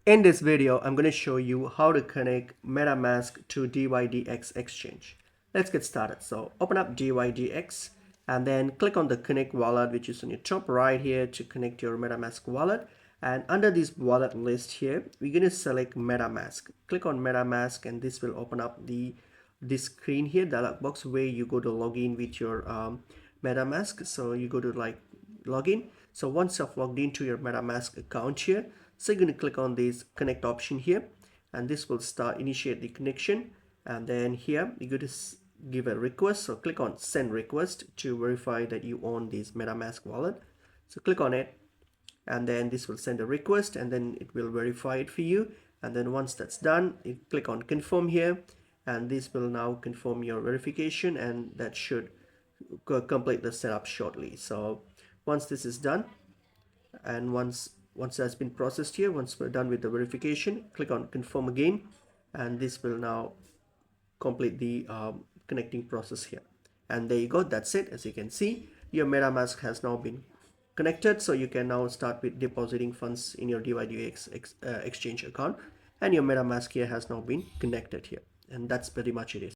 In this video, I'm going to show you how to connect Metamask to dYdX exchange. Let's get started. So open up dYdX and then click on the connect wallet, which is on your top right here to connect your Metamask wallet. And under this wallet list here, we're going to select Metamask. Click on Metamask and this will open up this screen here, dialog box, where you go to log in with your Metamask. So you go to login. So once you've logged into your Metamask account here, so you're going to click on this connect option here, and this will initiate the connection. And then here you're going to give a request. So click on send request to verify that you own this Metamask wallet. So click on it, and then this will send a request, and then it will verify it for you. And then once that's done, you click on confirm here, and this will now confirm your verification, and that should complete the setup shortly. So once this is done, and once that's been processed here, once we're done with the verification, click on confirm again, and this will now complete the connecting process here. And there you go, that's it. As you can see, your Metamask has now been connected, so you can now start with depositing funds in your dYdX exchange account, and your Metamask here has now been connected here. And that's pretty much it is.